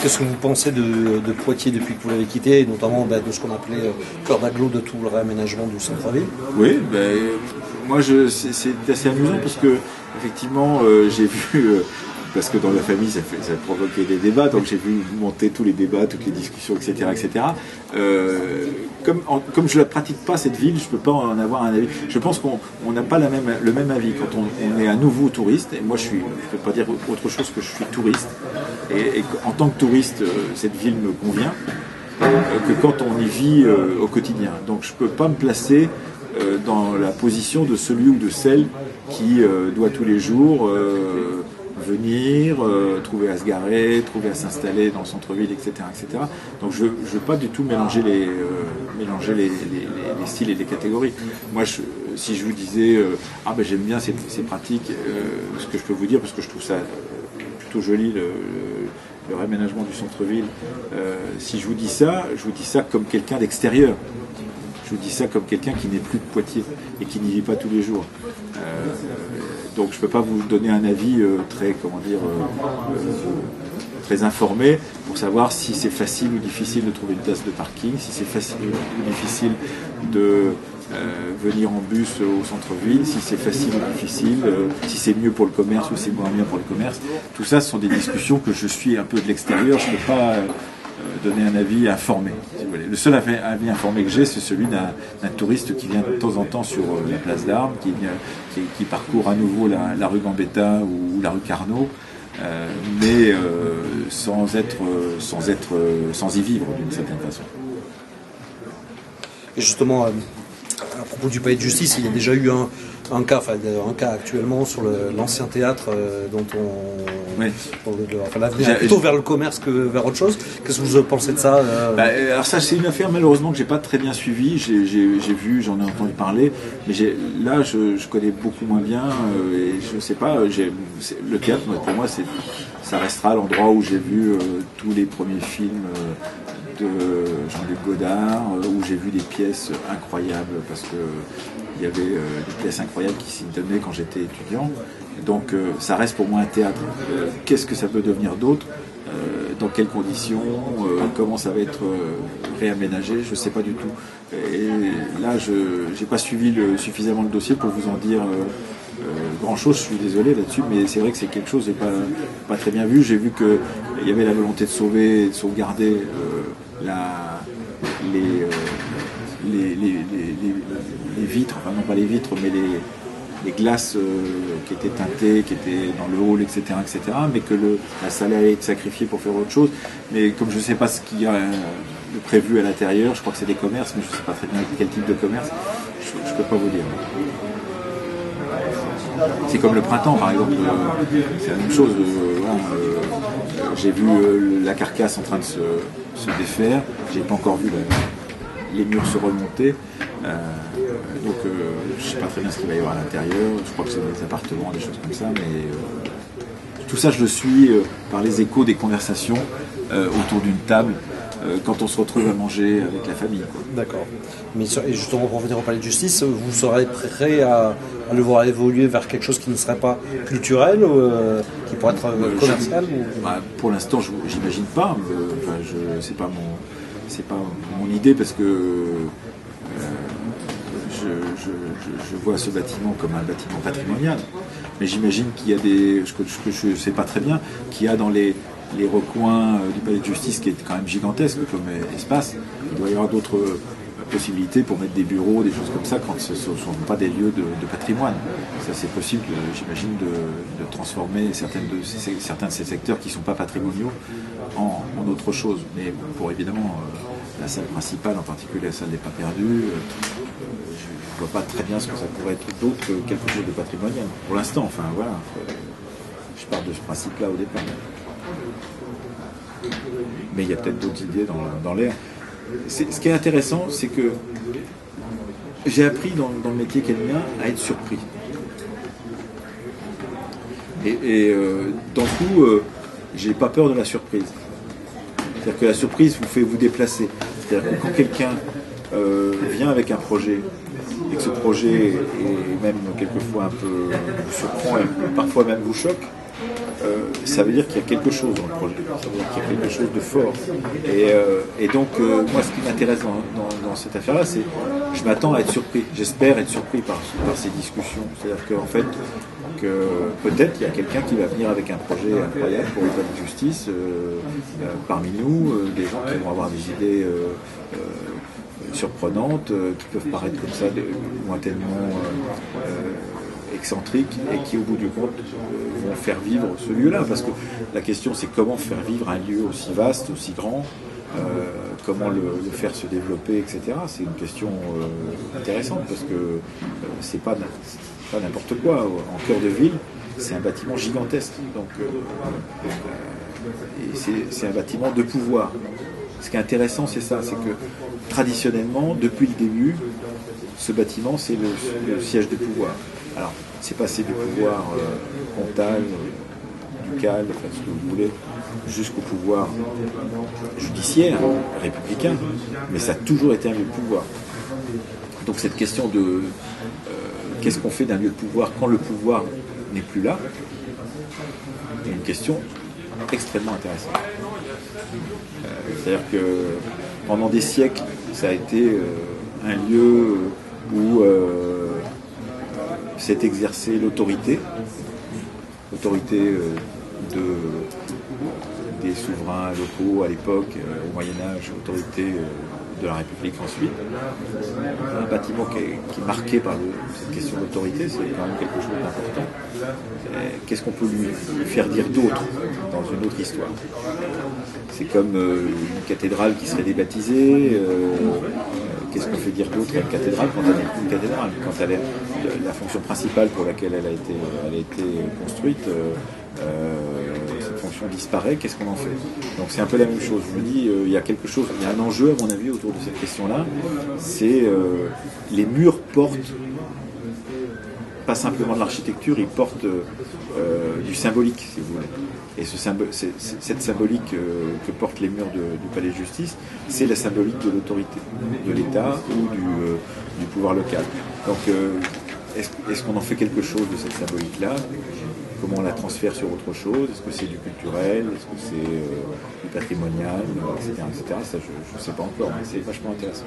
qu'est-ce que vous pensez de Poitiers depuis que vous l'avez quitté, et notamment de ce qu'on appelait cœur d'agglo de tout le réaménagement du centre-ville? Oui, moi c'est assez amusant parce que effectivement j'ai vu, parce que dans la famille ça provoquait des débats, donc j'ai vu monter tous les débats, toutes les discussions, etc. etc. Comme je ne la pratique pas cette ville, je ne peux pas en avoir un avis. Je pense qu'on n'a pas le même avis quand on est un nouveau touriste, et moi je ne peux pas dire autre chose que je suis touriste, et en tant que touriste cette ville me convient, que quand on y vit au quotidien. Donc je ne peux pas me placer dans la position de celui ou de celle qui doit tous les jours venir, trouver à se garer, trouver à s'installer dans le centre-ville, etc., etc. Donc je ne veux pas du tout mélanger les styles et les catégories. Moi, si je vous disais j'aime bien ces pratiques, ce que je peux vous dire, parce que je trouve ça plutôt joli, le réaménagement du centre-ville, si je vous dis ça comme quelqu'un d'extérieur. Je vous dis ça comme quelqu'un qui n'est plus de Poitiers et qui n'y vit pas tous les jours. Donc je ne peux pas vous donner un avis très informé pour savoir si c'est facile ou difficile de trouver une place de parking, si c'est facile ou difficile de venir en bus au centre-ville, si c'est facile ou difficile, si c'est mieux pour le commerce ou c'est moins bien pour le commerce. Tout ça, ce sont des discussions que je suis un peu de l'extérieur, je ne peux pas donner un avis informé. Si vous voulez. Le seul avis informé que j'ai, c'est celui d'un touriste qui vient de temps en temps sur la place d'Armes, qui parcourt à nouveau la rue Gambetta ou la rue Carnot, mais sans y vivre d'une certaine façon. Et justement, à propos du palais de justice, il y a déjà eu un cas actuellement sur l'ancien théâtre dont oui. L'avenir est plutôt vers le commerce que vers autre chose. Qu'est-ce que vous pensez de ça Alors ça, c'est une affaire malheureusement que j'ai pas très bien suivie. J'ai vu, j'en ai entendu parler, mais là je connais beaucoup moins bien et je sais pas. Le théâtre, pour moi, ça restera l'endroit où j'ai vu tous les premiers films de Jean-Luc Godard, où j'ai vu des pièces incroyables, parce que il y avait des pièces incroyables qui s'y donnaient quand j'étais étudiant. Donc ça reste pour moi un théâtre. Qu'est-ce que ça peut devenir d'autre, dans quelles conditions, comment ça va être réaménagé, je ne sais pas du tout. Et là, je n'ai pas suivi suffisamment le dossier pour vous en dire grand chose, je suis désolé là-dessus, mais c'est vrai que c'est quelque chose de pas très bien vu. J'ai vu qu'il y avait la volonté de sauver, de sauvegarder les vitres, enfin non pas les vitres, mais les glaces qui étaient teintées, qui étaient dans le hall, etc., mais que la salle allait être sacrifiée pour faire autre chose. Mais comme je ne sais pas ce qu'il y a de prévu à l'intérieur, je crois que c'est des commerces, mais je ne sais pas très bien quel type de commerce, je ne peux pas vous dire. C'est comme le printemps, par exemple, c'est la même chose. J'ai vu la carcasse en train de se défaire, j'ai pas encore vu les murs se remonter, donc je sais pas très bien ce qu'il va y avoir à l'intérieur. Je crois que c'est des appartements, des choses comme ça, mais tout ça je le suis par les échos des conversations autour d'une table quand on se retrouve à manger avec la famille. D'accord. Mais justement, pour revenir au palais de justice, vous serez prêt à le voir évoluer vers quelque chose qui ne serait pas culturel, qui pourrait être commercial Pour l'instant, j'imagine pas. C'est pas mon idée, parce que je vois ce bâtiment comme un bâtiment patrimonial. Mais j'imagine qu'il y a que je ne sais pas très bien, qu'il y a dans les recoins du palais de justice, qui est quand même gigantesque comme espace, il doit y avoir d'autres possibilités pour mettre des bureaux, des choses comme ça, quand ce ne sont pas des lieux de patrimoine. Ça, c'est possible, j'imagine, de transformer certains de ces secteurs qui ne sont pas patrimoniaux en autre chose. Mais pour évidemment la salle principale, en particulier la salle des pas perdus, je ne vois pas très bien ce que ça pourrait être d'autre que quelque chose de patrimonial. Pour l'instant, enfin voilà, je pars de ce principe-là au départ. Mais il y a peut-être d'autres idées dans l'air. Ce qui est intéressant, c'est que j'ai appris dans le métier qu'est le mien à être surpris. Et d'un coup, j'ai pas peur de la surprise. C'est-à-dire que la surprise vous fait vous déplacer. C'est-à-dire que quand quelqu'un vient avec un projet, et que ce projet est même quelquefois un peu vous surprend et parfois même vous choque, ça veut dire qu'il y a quelque chose dans le projet, ça veut dire qu'il y a quelque chose de fort. Et donc, moi, ce qui m'intéresse dans cette affaire-là, c'est je m'attends à être surpris. J'espère être surpris par ces discussions. C'est-à-dire qu'en fait, peut-être il y a quelqu'un qui va venir avec un projet incroyable pour le palais de justice parmi nous, des gens qui vont avoir des idées surprenantes, qui peuvent paraître comme ça lointainement excentriques et qui au bout du compte vont faire vivre ce lieu-là, parce que la question c'est comment faire vivre un lieu aussi vaste, aussi grand, comment le faire se développer, etc. C'est une question intéressante, parce que c'est pas n'importe quoi. En cœur de ville, c'est un bâtiment gigantesque, donc c'est un bâtiment de pouvoir. Ce qui est intéressant, c'est ça, c'est que traditionnellement, depuis le début, ce bâtiment, c'est le siège de pouvoir. Alors, c'est passé du pouvoir comtal, ducal, enfin ce que vous voulez, jusqu'au pouvoir judiciaire, républicain, mais ça a toujours été un lieu de pouvoir. Donc cette question de qu'est-ce qu'on fait d'un lieu de pouvoir quand le pouvoir n'est plus là, est une question extrêmement intéressante. C'est-à-dire que pendant des siècles, ça a été un lieu où s'est exercée l'autorité des souverains locaux à l'époque, au Moyen-Âge, autorité de la République ensuite. Un bâtiment qui est marqué par cette question d'autorité, c'est quand même quelque chose d'important. Qu'est-ce qu'on peut lui faire dire d'autre dans une autre histoire? C'est comme une cathédrale qui serait débaptisée. Qu'est-ce qu'on fait dire d'autre à une cathédrale quand elle n'est plus une cathédrale? Quand elle est la fonction principale pour laquelle elle a été construite, cette fonction disparaît, qu'est-ce qu'on en fait? Donc c'est un peu la même chose. Je me dis, il y a quelque chose, il y a un enjeu à mon avis autour de cette question-là. C'est les murs portent pas simplement de l'architecture, ils portent du symbolique, si vous voulez. Et cette symbolique que portent les murs du palais de justice, c'est la symbolique de l'autorité de l'État ou du pouvoir local. Donc, est-ce qu'on en fait quelque chose de cette symbolique-là? Comment on la transfère sur autre chose? Est-ce que c'est du culturel? Est-ce que c'est du patrimonial, etc., etc. Ça, je ne sais pas encore, mais c'est vachement intéressant.